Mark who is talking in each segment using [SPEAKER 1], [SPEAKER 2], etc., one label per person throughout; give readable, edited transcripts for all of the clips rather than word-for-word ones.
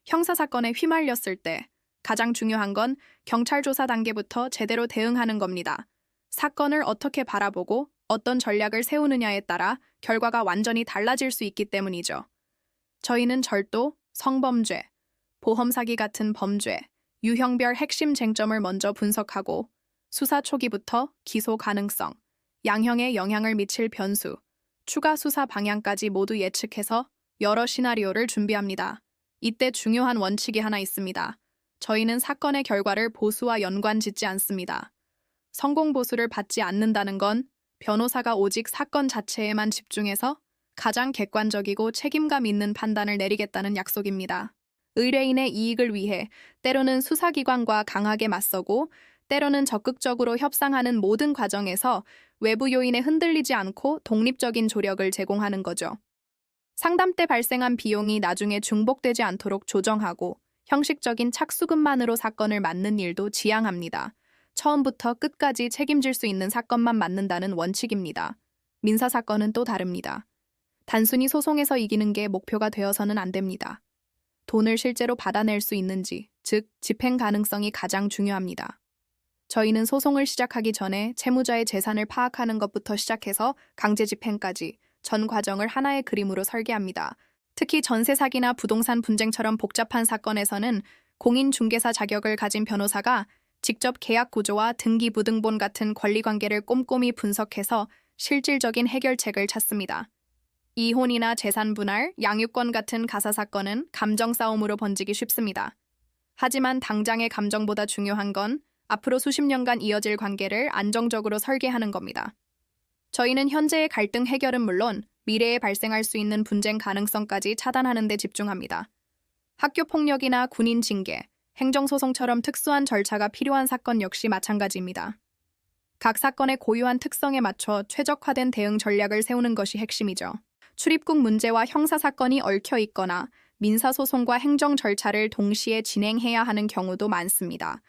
[SPEAKER 1] 형사사건에 휘말렸을 때 가장 중요한 건 경찰 조사 단계부터 제대로 대응하는 겁니다. 사건을 어떻게 바라보고 어떤 전략을 세우느냐에 따라 결과가 완전히 달라질 수 있기 때문이죠. 저희는 절도, 성범죄, 보험사기 같은 범죄, 유형별 핵심 쟁점을 먼저 분석하고 수사 초기부터 기소 가능성, 양형에 영향을 미칠 변수, 추가 수사 방향까지 모두 예측해서 여러 시나리오를 준비합니다. 이때 중요한 원칙이 하나 있습니다. 저희는 사건의 결과를 보수와 연관짓지 않습니다. 성공 보수를 받지 않는다는 건 변호사가 오직 사건 자체에만 집중해서 가장 객관적이고 책임감 있는 판단을 내리겠다는 약속입니다. 의뢰인의 이익을 위해 때로는 수사기관과 강하게 맞서고 때로는 적극적으로 협상하는 모든 과정에서 외부 요인에 흔들리지 않고 독립적인 조력을 제공하는 거죠. 상담 때 발생한 비용이 나중에 중복되지 않도록 조정하고 형식적인 착수금만으로 사건을 맡는 일도 지양합니다. 처음부터 끝까지 책임질 수 있는 사건만 맡는다는 원칙입니다. 민사사건은 또 다릅니다. 단순히 소송에서 이기는 게 목표가 되어서는 안 됩니다. 돈을 실제로 받아낼 수 있는지, 즉 집행 가능성이 가장 중요합니다. 저희는 소송을 시작하기 전에 채무자의 재산을 파악하는 것부터 시작해서 강제 집행까지 전 과정을 하나의 그림으로 설계합니다. 특히 전세 사기나 부동산 분쟁처럼 복잡한 사건에서는 공인중개사 자격을 가진 변호사가 직접 계약 구조와 등기부등본 같은 권리관계를 꼼꼼히 분석해서 실질적인 해결책을 찾습니다. 이혼이나 재산 분할, 양육권 같은 가사 사건은 감정 싸움으로 번지기 쉽습니다. 하지만 당장의 감정보다 중요한 건 앞으로 수십 년간 이어질 관계를 안정적으로 설계하는 겁니다. 저희는 현재의 갈등 해결은 물론 미래에 발생할 수 있는 분쟁 가능성까지 차단하는 데 집중합니다. 학교 폭력이나 군인 징계, 행정소송처럼 특수한 절차가 필요한 사건 역시 마찬가지입니다. 각 사건의 고유한 특성에 맞춰 최적화된 대응 전략을 세우는 것이 핵심이죠. 출입국 문제와 형사사건이 얽혀 있거나 민사소송과 행정 절차를 동시에 진행해야 하는 경우도 많습니다.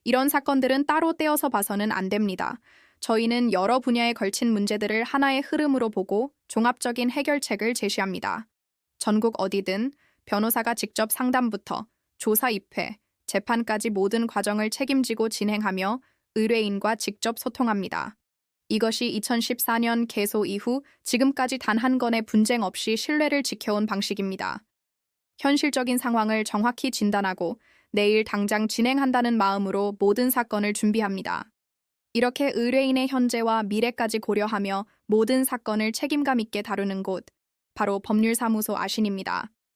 [SPEAKER 1] 이런 사건들은 따로 떼어서 봐서는 안 됩니다. 저희는 여러 분야에 걸친 문제들을 하나의 흐름으로 보고 종합적인 해결책을 제시합니다. 전국 어디든 변호사가 직접 상담부터 조사 입회, 재판까지 모든 과정을 책임지고 진행하며 의뢰인과 직접 소통합니다. 이것이 2014년 개소 이후 지금까지 단 한 건의 분쟁 없이 신뢰를 지켜온 방식입니다. 현실적인 상황을 정확히 진단하고 내일 당장 진행한다는 마음으로 모든 사건을 준비합니다. 이렇게 의뢰인의 현재와 미래까지 고려하며 모든 사건을 책임감 있게 다루는 곳, 바로 법률사무소 아신입니다.